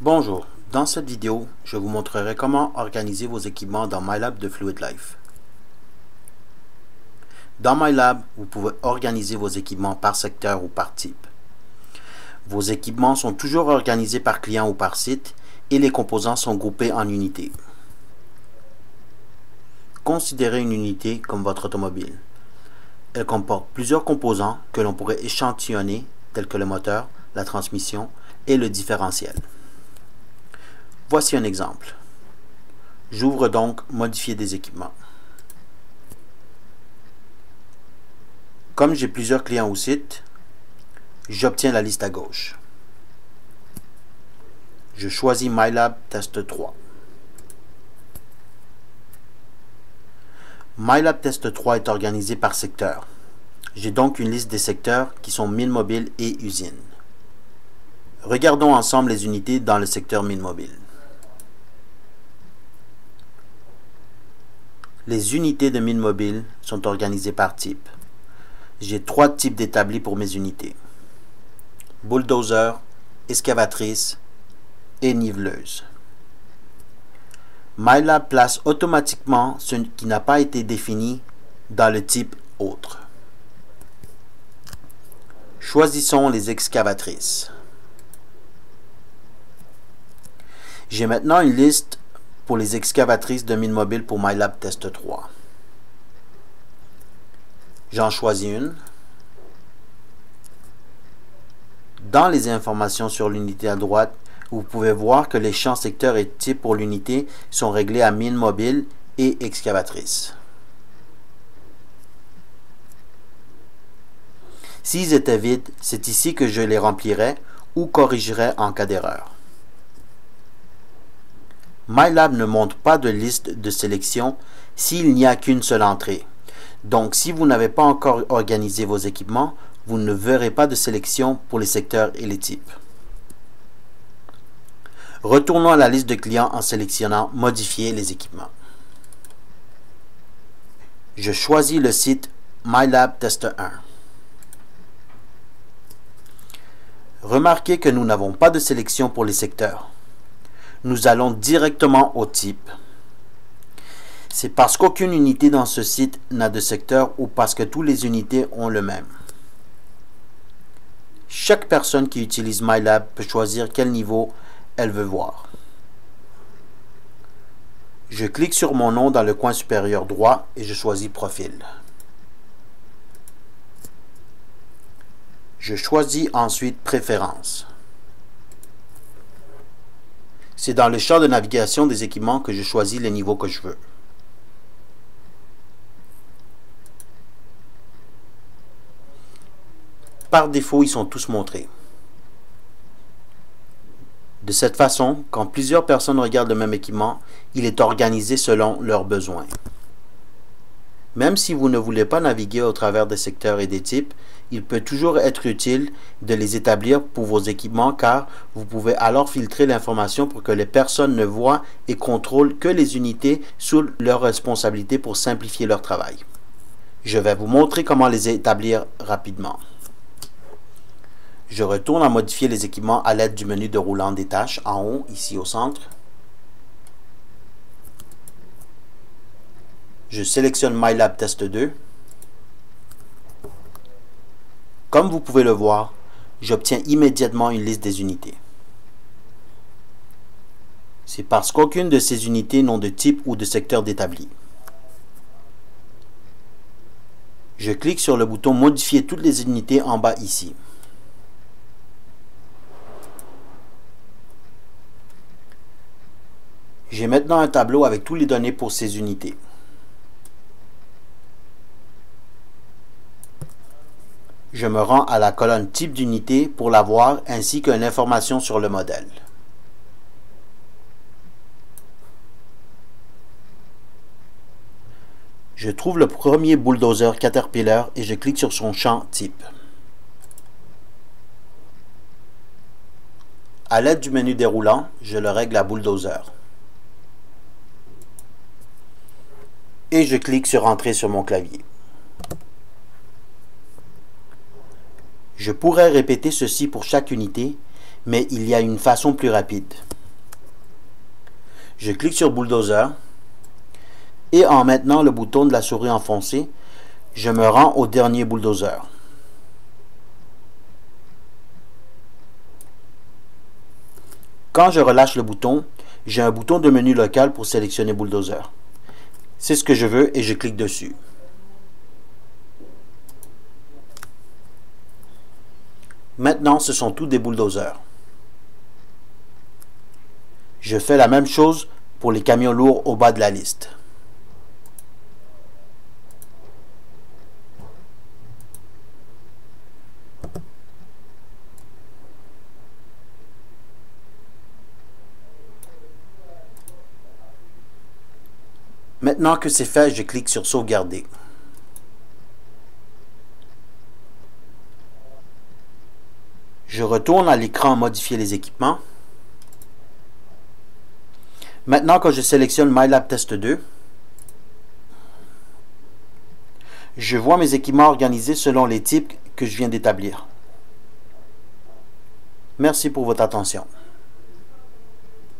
Bonjour, dans cette vidéo, je vous montrerai comment organiser vos équipements dans MyLab de FluidLife. Dans MyLab, vous pouvez organiser vos équipements par secteur ou par type. Vos équipements sont toujours organisés par client ou par site et les composants sont groupés en unités. Considérez une unité comme votre automobile. Elle comporte plusieurs composants que l'on pourrait échantillonner, tels que le moteur, la transmission et le différentiel. Voici un exemple. J'ouvre donc Modifier des équipements. Comme j'ai plusieurs clients ou sites, j'obtiens la liste à gauche. Je choisis MyLab Test 3. MyLab Test 3 est organisé par secteur. J'ai donc une liste des secteurs qui sont mine mobile et usine. Regardons ensemble les unités dans le secteur mine mobile. Les unités de mine mobile sont organisées par type. J'ai 3 types d'établis pour mes unités. Bulldozer, excavatrice et niveleuse. MyLab place automatiquement ce qui n'a pas été défini dans le type autre. Choisissons les excavatrices. J'ai maintenant une liste pour les excavatrices de mine mobile pour MyLab Test 3. J'en choisis une. Dans les informations sur l'unité à droite, vous pouvez voir que les champs secteur et type pour l'unité sont réglés à mine mobile et excavatrice. S'ils étaient vides, c'est ici que je les remplirai ou corrigerai en cas d'erreur. MyLab ne montre pas de liste de sélection s'il n'y a qu'une seule entrée. Donc, si vous n'avez pas encore organisé vos équipements, vous ne verrez pas de sélection pour les secteurs et les types. Retournons à la liste de clients en sélectionnant Modifier les équipements. Je choisis le site MyLab Test 1. Remarquez que nous n'avons pas de sélection pour les secteurs. Nous allons directement au type. C'est parce qu'aucune unité dans ce site n'a de secteur ou parce que toutes les unités ont le même. Chaque personne qui utilise MyLab peut choisir quel niveau elle veut voir. Je clique sur mon nom dans le coin supérieur droit et je choisis Profil. Je choisis ensuite Préférences. C'est dans le champ de navigation des équipements que je choisis les niveaux que je veux. Par défaut, ils sont tous montrés. De cette façon, quand plusieurs personnes regardent le même équipement, il est organisé selon leurs besoins. Même si vous ne voulez pas naviguer au travers des secteurs et des types, il peut toujours être utile de les établir pour vos équipements car vous pouvez alors filtrer l'information pour que les personnes ne voient et contrôlent que les unités sous leur responsabilité pour simplifier leur travail. Je vais vous montrer comment les établir rapidement. Je retourne à modifier les équipements à l'aide du menu de roulant des tâches en haut, ici au centre. Je sélectionne MyLab Test 2. Comme vous pouvez le voir, j'obtiens immédiatement une liste des unités. C'est parce qu'aucune de ces unités n'ont de type ou de secteur d'établi. Je clique sur le bouton Modifier toutes les unités en bas ici. J'ai maintenant un tableau avec toutes les données pour ces unités. Je me rends à la colonne Type d'unité pour la voir ainsi que l'information sur le modèle. Je trouve le premier bulldozer Caterpillar et je clique sur son champ Type. À l'aide du menu déroulant, je le règle à bulldozer. Et je clique sur Entrer sur mon clavier. Je pourrais répéter ceci pour chaque unité, mais il y a une façon plus rapide. Je clique sur Bulldozer et en maintenant le bouton de la souris enfoncé, je me rends au dernier bulldozer. Quand je relâche le bouton, j'ai un bouton de menu local pour sélectionner Bulldozer. C'est ce que je veux et je clique dessus. Maintenant, ce sont tous des bulldozers. Je fais la même chose pour les camions lourds au bas de la liste. Maintenant que c'est fait, je clique sur Sauvegarder. Je retourne à l'écran Modifier les équipements. Maintenant que je sélectionne MyLab Test 2, je vois mes équipements organisés selon les types que je viens d'établir. Merci pour votre attention.